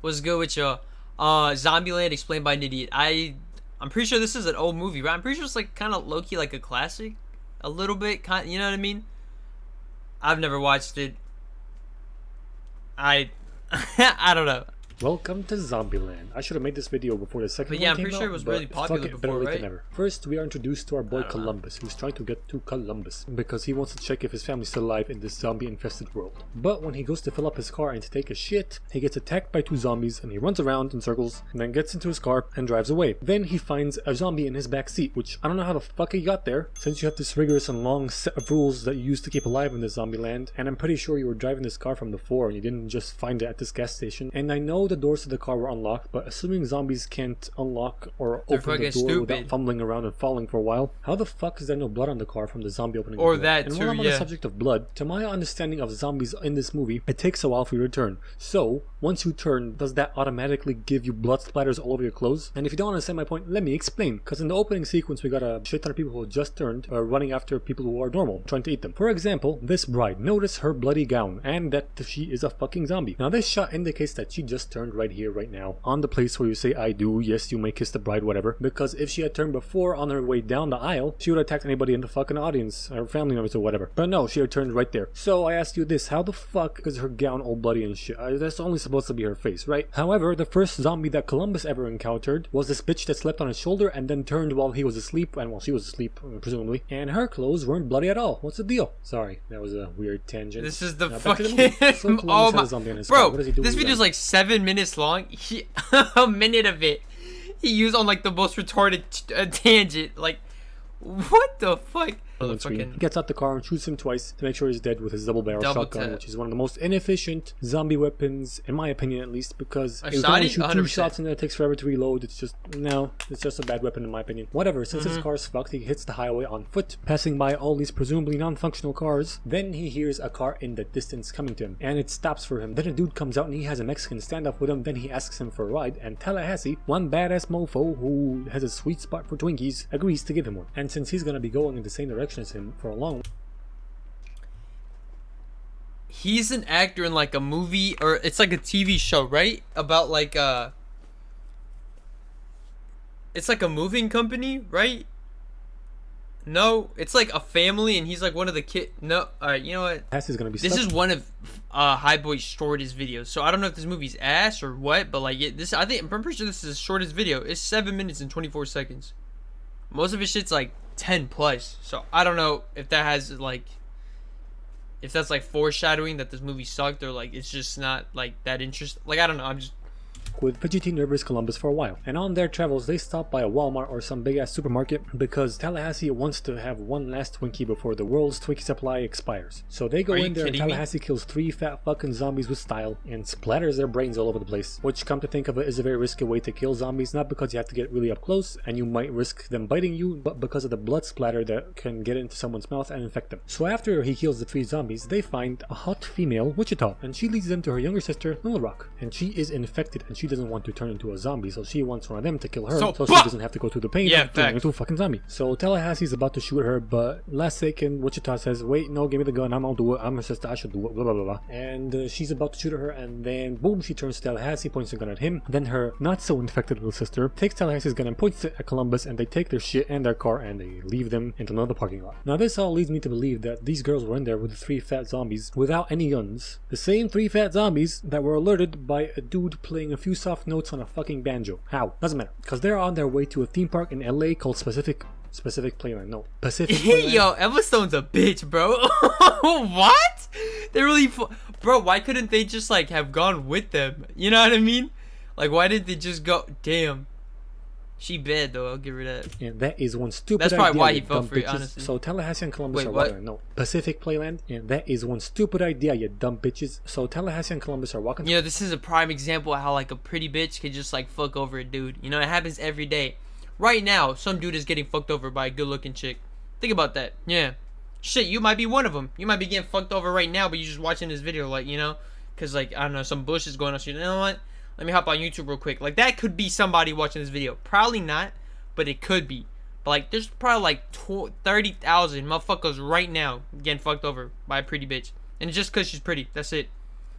What's good with y'all? Zombieland explained by an idiot. I'm pretty sure this is an old movie, right? I'm pretty sure it's like kind of low key like a classic, a little bit. You know what I mean? I've never watched it. I I don't know. Welcome to Zombieland. I should have made this video before the second But yeah, one I'm came pretty out, sure it was but really popular fuck it, before, better late right? than never. First, we are introduced to our boy I don't know. Columbus, who's trying to get to Columbus because he wants to check if his family's still alive in this zombie-infested world. But when he goes to fill up his car and to take a shit, he gets attacked by two zombies and he runs around in circles and then gets into his car and drives away. Then he finds a zombie in his back seat, which I don't know how the fuck he got there, since you have this rigorous and long set of rules that you use to keep alive in this Zombieland, and I'm pretty sure you were driving this car from before and you didn't just find it at this gas station. And I know the doors to the car were unlocked, but assuming zombies can't unlock or They're open the door fucking without stupid. fumbling around and falling for a while, how the fuck is there no blood on the car from the zombie opening Or the door? that And too, while I'm on yeah. the subject of blood, to my understanding of zombies in this movie, it takes a while for you to turn. So, once you turn, does that automatically give you blood splatters all over your clothes? And if you don't understand my point, let me explain. Because in the opening sequence, we got a shit ton of people who just turned, running after people who are normal, trying to eat them. For example, this bride. Notice her bloody gown, and that she is a fucking zombie. Now this shot indicates that she just turned right here, right now, on the place where you say I do, yes, you may kiss the bride, whatever. Because if she had turned before on her way down the aisle, she would have attacked anybody in the fucking audience, her family members or whatever. But no, she had turned right there. So I ask you this, how the fuck is her gown all bloody and shit? That's only supposed to be her face, right? However, the first zombie that Columbus ever encountered was this bitch that slept on his shoulder and then turned while he was asleep, and while she was asleep, presumably, and her clothes weren't bloody at all. What's the deal? Sorry, that was a weird tangent. This is the Now, back to fucking movie. So Columbus oh has my a zombie on his car. bro. What does he do This with the video's zombie? like 7 minutes long. A minute of it he used on like the most retarded tangent. Like, what the fuck? On screen. He gets out the car and shoots him twice to make sure he's dead with his double barrel Double shotgun, tap. which is one of the most inefficient zombie weapons, in my opinion at least, because A if you can only shotty? shoot two 100%. shots and then it takes forever to reload, it's just a bad weapon in my opinion. Whatever, since his car's fucked, he hits the highway on foot, passing by all these presumably non-functional cars. Then he hears a car in the distance coming to him, and it stops for him. Then a dude comes out and he has a Mexican standoff with him. Then he asks him for a ride, and Tallahassee, one badass mofo who has a sweet spot for Twinkies, agrees to give him one. And since he's gonna be going in the same direction as him for a long He's an actor in like a movie, or it's like a TV show, right? About like it's like a moving company, right? No, it's like a family, and he's like one of the kid. No, all right, you know what? Tallahassie's gonna be This stuck. is one of Highboy's shortest videos, so I don't know if this movie's ass or what, but like I'm pretty sure this is his shortest video. It's 7 minutes and 24 seconds. Most of his shit's like 10 plus, so I don't know if that has like, if that's like foreshadowing that this movie sucked, or like it's just not like that interesting. Like, I don't know. I'm just with fidgety nervous Columbus for a while, and on their travels they stop by a Walmart or some big ass supermarket because Tallahassee wants to have one last Twinkie before the world's Twinkie supply expires. So they go Are you in there and kidding me? Tallahassee kills 3 fat fucking zombies with style and splatters their brains all over the place, which, come to think of it, is a very risky way to kill zombies, not because you have to get really up close and you might risk them biting you, but because of the blood splatter that can get into someone's mouth and infect them. So after he kills the 3 zombies, they find a hot female Wichita, and she leads them to her younger sister Little Rock, and she is infected and she doesn't want to turn into a zombie, so she wants one of them to kill her so she doesn't have to go through the pain of turning into a fucking zombie. So Tallahassee's about to shoot her, but last second Wichita says, wait, no, give me the gun, I'm gonna do it, I'm her sister, I should do it, blah blah blah blah. And she's about to shoot her, and then boom, she turns to Tallahassee, points the gun at him. Then her not so infected little sister takes Tallahassee's gun and points it at Columbus, and they take their shit and their car and they leave them into another parking lot. Now this all leads me to believe that these girls were in there with the 3 fat zombies without any guns. The same 3 fat zombies that were alerted by a dude playing a few soft notes on a fucking banjo. How? Doesn't matter. Because they're on their way to a theme park in LA called Pacific Playland. No, Pacific Playland. yo, Emma Stone's a bitch, bro. What? They really, bro. Why couldn't they just like have gone with them? You know what I mean? Like, why did they just go? Damn, she bad though. I'll give her that. And that is one stupid That's probably idea, why you he fell dumb for it, bitches. honestly. So Tallahassee and Columbus Wait, are what? walking. No, Pacific Playland. And that is one stupid idea, you dumb bitches. So Tallahassee and Columbus are walking. You know, this is a prime example of how like a pretty bitch could just like fuck over a dude. You know, it happens every day. Right now, some dude is getting fucked over by a good-looking chick. Think about that. Yeah. Shit, you might be one of them. You might be getting fucked over right now, but you're just watching this video, like, you know, because, like, I don't know, some bush is going on. So you know what? Let me hop on YouTube real quick. Like, that could be somebody watching this video. Probably not, but it could be. But, like, there's probably, like, 30,000 motherfuckers right now getting fucked over by a pretty bitch. And it's just because she's pretty. That's it.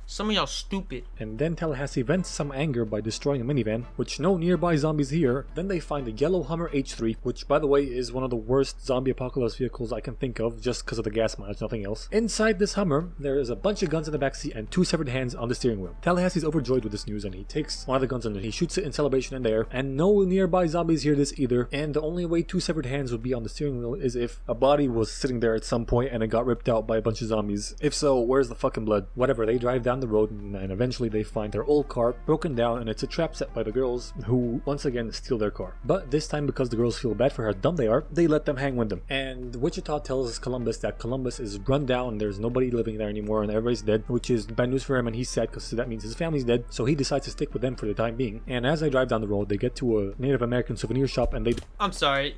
Some of y'all stupid. And then Tallahassee vents some anger by destroying a minivan, which no nearby zombies hear. Then they find a yellow Hummer H3, which by the way is one of the worst zombie apocalypse vehicles I can think of, just because of the gas mileage, nothing else. Inside this Hummer, there is a bunch of guns in the backseat and 2 severed hands on the steering wheel. Tallahassee's overjoyed with this news and he takes one of the guns and he shoots it in celebration in the air, and no nearby zombies hear this either. And the only way 2 severed hands would be on the steering wheel is if a body was sitting there at some point and it got ripped out by a bunch of zombies. If so, where's the fucking blood? Whatever, they drive down the road and eventually they find their old car broken down, and it's a trap set by the girls, who once again steal their car. But this time, because the girls feel bad for how dumb they are, they let them hang with them. And Wichita tells Columbus that Columbus is run down, there's nobody living there anymore and everybody's dead, which is bad news for him, and he's sad because that means his family's dead, so he decides to stick with them for the time being. And as they drive down the road, they get to a Native American souvenir shop and they... I'm sorry.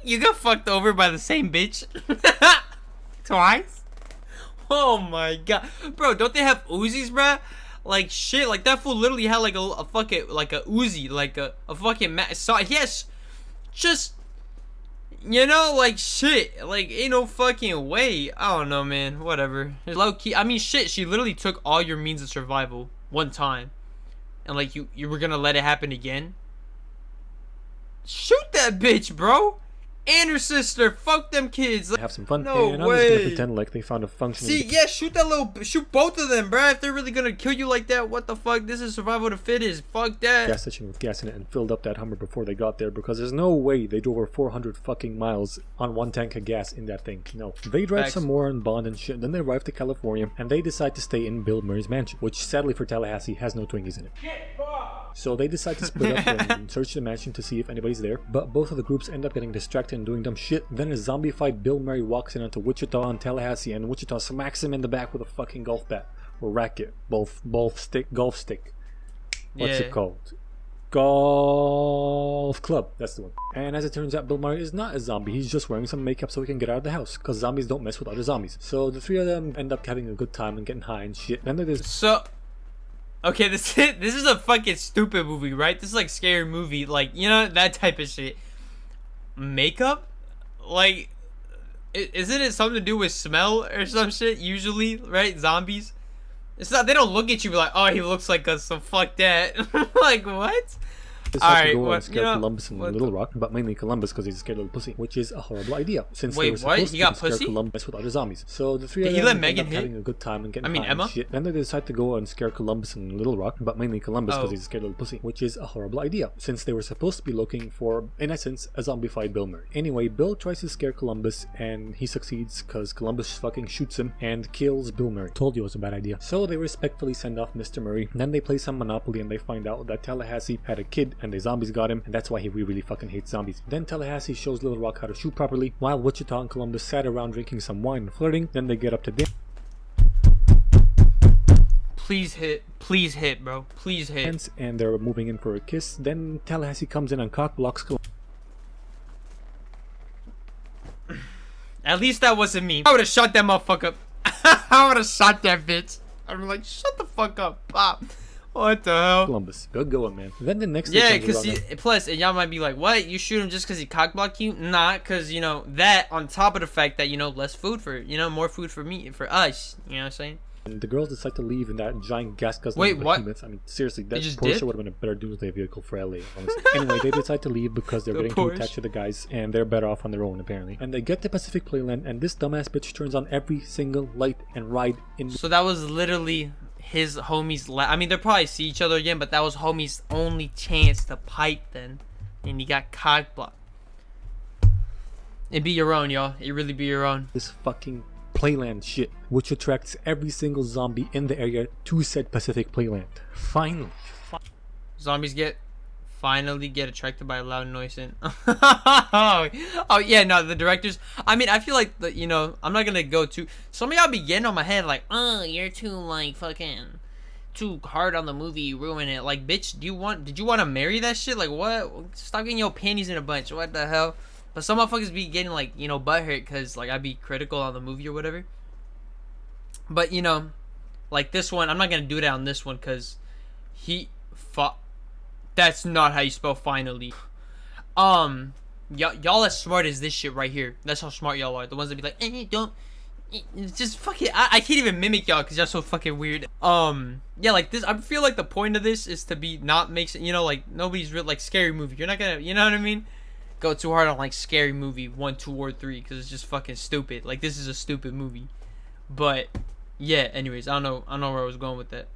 You got fucked over by the same bitch? Twice? Oh my god. Bro, don't they have Uzis, bruh? Like shit, like that fool literally had like a fucking, like a Uzi, like a fucking yes, just, you know, like shit, like ain't no fucking way. I don't know, man, whatever. Low key, I mean shit, she literally took all your means of survival one time, and like you were gonna let it happen again? Shoot that bitch, bro. And her sister, fuck them kids. Have some fun. No and way. I'm just gonna pretend like they found a functioning... See, yeah, shoot both of them, bruh. If they're really gonna kill you like that, what the fuck? This is survival of the fittest. Fuck that. gas station with gas in it and filled up that Hummer before they got there, because there's no way they drove over 400 fucking miles on 1 tank of gas in that thing. No. They drive Facts. some more and bond and shit, then they arrive to California and they decide to stay in Bill Murray's mansion, which sadly for Tallahassee has no Twinkies in it. So they decide to split up and search the mansion to see if anybody's there, but both of the groups end up getting distracted and doing dumb shit. Then a zombified Bill Murray walks in onto Wichita and Tallahassee, and Wichita smacks him in the back with a fucking golf bat or racket, golf stick. What's it called? Golf club. That's the one. And as it turns out, Bill Murray is not a zombie. He's just wearing some makeup so he can get out of the house, because zombies don't mess with other zombies. So the 3 of them end up having a good time and getting high and shit. Then there's okay, this is a fucking stupid movie, right? This is like scary movie, like, you know, that type of shit. Makeup? Like, isn't it something to do with smell or some shit usually, right? Zombies? It's not, they don't look at you like, oh, he looks like us, so fuck that. Like, what? Alright, and scare Columbus and Little Rock, but mainly Columbus because he's a scared little pussy, which is a horrible idea. Since they were supposed to scare Columbus with other zombies. So the 3 of them end up having a good time and getting high and shit. Then they decide to go and scare Columbus and Little Rock, but mainly Columbus because he's a scared little pussy, which is a horrible idea. Since they were supposed to be looking for, in essence, a zombified Bill Murray. Anyway, Bill tries to scare Columbus and he succeeds because Columbus fucking shoots him and kills Bill Murray. Told you it was a bad idea. So they respectfully send off Mr. Murray. Then they play some Monopoly and they find out that Tallahassee had a kid and the zombies got him, and that's why he really fucking hates zombies. Then Tallahassee shows Little Rock how to shoot properly, while Wichita and Columbus sat around drinking some wine and flirting. Then they get up to dinner. Please hit, bro. Please hit. And they're moving in for a kiss. Then Tallahassee comes in and cock blocks Columbus. At least that wasn't me. I would have shot that motherfucker. I would have shot that bitch. I'd be like, shut the fuck up, Pop. What the hell? Columbus, good going, man. Then the next day, because plus, and y'all might be like, what? You shoot him just because he cockblocked you? Nah, because, you know, that on top of the fact that, you know, less food for, you know, more food for me, for us. You know what I'm saying? And the girls decide to leave in that giant gas guzzling. Wait, what? I mean, seriously, that Porsche would have been a better doomsday vehicle for LA, honestly. Anyway, they decide to leave because they're getting too attached to the guys, and they're better off on their own, apparently. And they get to Pacific Playland, and this dumbass bitch turns on every single light and ride in. So that was literally his homie's I mean, they'll probably see each other again, but that was homie's only chance to pipe then, and he got cock blocked. It be your own, y'all. It really be your own. This fucking Playland shit, which attracts every single zombie in the area to said Pacific Playland. Finally. Zombies finally get attracted by a loud noise and oh yeah, no, the directors, I mean, I feel like you know, I'm not gonna go too, some of y'all be getting on my head like, oh, you're too like fucking too hard on the movie, you ruin it. Like, bitch, did you want to marry that shit? Like, what? Stop getting your panties in a bunch. What the hell? But some motherfuckers be getting like, you know, butthurt because like I be critical on the movie or whatever. But you know, like this one, I'm not gonna do that on this one because that's not how you spell finally. Y'all as smart as this shit right here. That's how smart y'all are. The ones that be like, don't It's just fucking. I can't even mimic y'all because y'all so fucking weird. Yeah, like this. I feel like the point of this is to be not make, you know, like nobody's real like scary movie. You're not gonna, you know what I mean? Go too hard on like scary movie 1, 2, or 3 because it's just fucking stupid. Like this is a stupid movie. But yeah. Anyways, I don't know where I was going with that.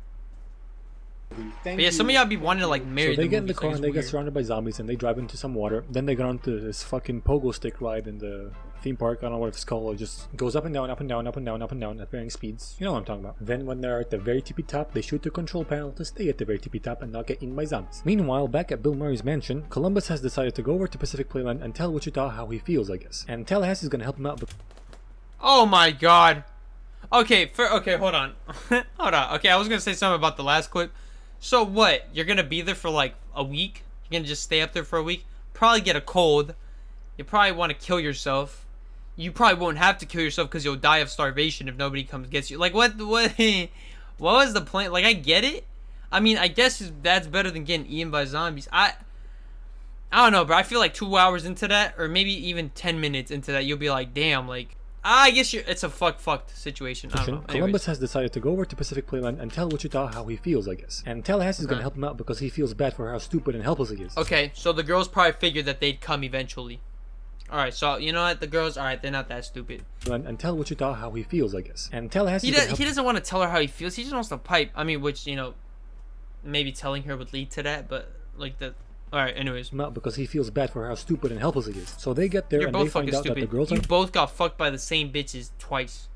But yeah, some of y'all be wanting to like marry. So they the get in the movies, car like, and they it's get weird. surrounded by zombies and they drive into some water. Then they get onto this fucking pogo stick ride in the theme park. I don't know what it's called. It just goes up and down, up and down, up and down, up and down at varying speeds. You know what I'm talking about. Then when they're at the very tippy top, they shoot the control panel to stay at the very tippy top and not get eaten by zombies. Meanwhile, back at Bill Murray's mansion, Columbus has decided to go over to Pacific Playland and tell Wichita how he feels, I guess. And Tallahassee's gonna help him out. Oh my god. Okay, hold on. Hold on. Okay, I was gonna say something about the last clip. So what? You're gonna be there for like a week? You're gonna just stay up there for a week? Probably get a cold. You probably want to kill yourself. You probably won't have to kill yourself because you'll die of starvation if nobody comes gets you. Like what? What was the plan? Like I get it. I mean, I guess that's better than getting eaten by zombies. I don't know, but I feel like 2 hours into that, or maybe even 10 minutes into that, you'll be like, damn, like. I guess it's a fucked situation. I don't know. Columbus has decided to go over to Pacific Playland and tell Wichita how he feels, I guess. And Tallahassee's gonna help him out because he feels bad for how stupid and helpless he is. Okay, so the girls probably figured that they'd come eventually. Alright, so you know what? The girls, alright, they're not that stupid. And tell Wichita how he feels, I guess. And Tallahassee. He doesn't want to tell her how he feels. He just wants to pipe. I mean, which, you know, maybe telling her would lead to that, but like the. Alright, anyways. Not because he feels bad for how stupid and helpless he is. So they get there You're and both they find fucking out stupid. that the girls You are. both got fucked by the same bitches twice.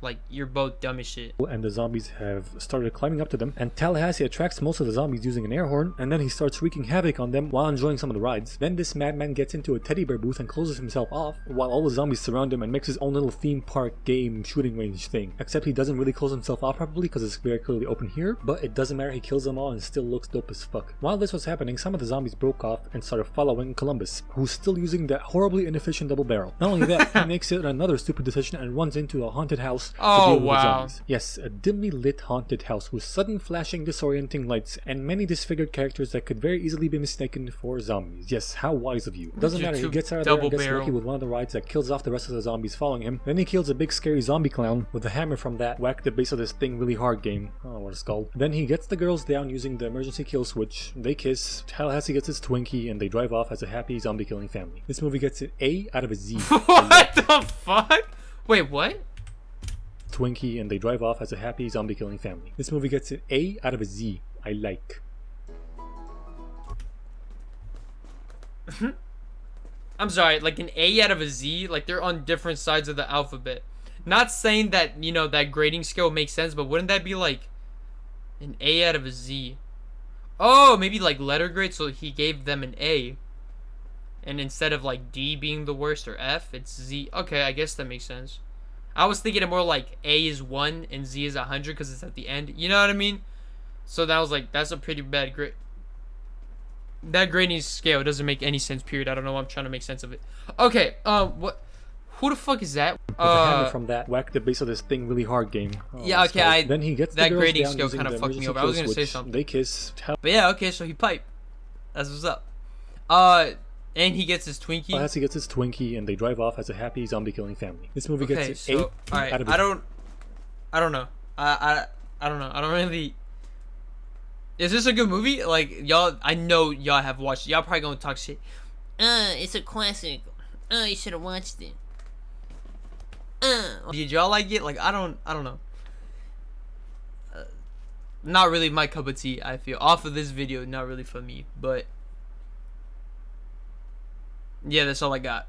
Like, you're both dumb as shit. And the zombies have started climbing up to them, and Tallahassee attracts most of the zombies using an air horn, and then he starts wreaking havoc on them while enjoying some of the rides. Then this madman gets into a teddy bear booth and closes himself off, while all the zombies surround him and makes his own little theme park game shooting range thing. Except he doesn't really close himself off properly because it's very clearly open here, but it doesn't matter, he kills them all and still looks dope as fuck. While this was happening, some of the zombies broke off and started following Columbus, who's still using that horribly inefficient double barrel. Not only that, he makes it another stupid decision and runs into a haunted house to Oh, deal with the wow. zombies. Yes, a dimly lit haunted house with sudden flashing disorienting lights and many disfigured characters that could very easily be mistaken for zombies. Yes, how wise of you. Doesn't matter, he gets out of there and gets lucky with one of the rides that kills off the rest of the zombies following him. Then he kills a big scary zombie clown with a hammer from that whack the base of this thing really hard game. I don't know what it's called. Then he gets the girls down using the emergency kill switch. They kiss, Tallahassee gets his Twinkie, and they drive off as a happy zombie killing family. This movie gets an A out of a Z. What the fuck? Wait, what? Twinkie, and they drive off as a happy zombie killing family. This movie gets an A out of a Z. I like. I'm sorry, like an A out of a Z, like they're on different sides of the alphabet. Not saying that, you know, that grading scale makes sense, but wouldn't that be like an A out of a Z? Oh, maybe like letter grade, so he gave them an A. And instead of like D being the worst or F, it's Z. Okay, I guess that makes sense. I was thinking it more like A is 1 and Z is 100 because it's at the end. You know what I mean? So that was like, that's a pretty bad grade. That grading scale doesn't make any sense, period. I don't know why I'm trying to make sense of it. Okay, what? Who the fuck is that? With a hammer from that whack the base of this thing really hard game. Yeah, okay, then he gets that the girls grading down scale using kind of the fucked me emergency over. I was kill gonna say switch. something. They kiss. But yeah, okay, so he pipe. That's what's up. And he gets his Twinkie. Tallahassee gets his Twinkie, and they drive off as a happy zombie killing family. This movie Okay, gets so, an A out of a I don't know. I don't know. I don't really. Is this a good movie? Like y'all, I know y'all have watched it. Y'all probably gonna talk shit. It's a classic. You should have watched it. Did y'all like it? Like I don't know. Not really my cup of tea. I feel off of this video, not really for me. But yeah, that's all I got.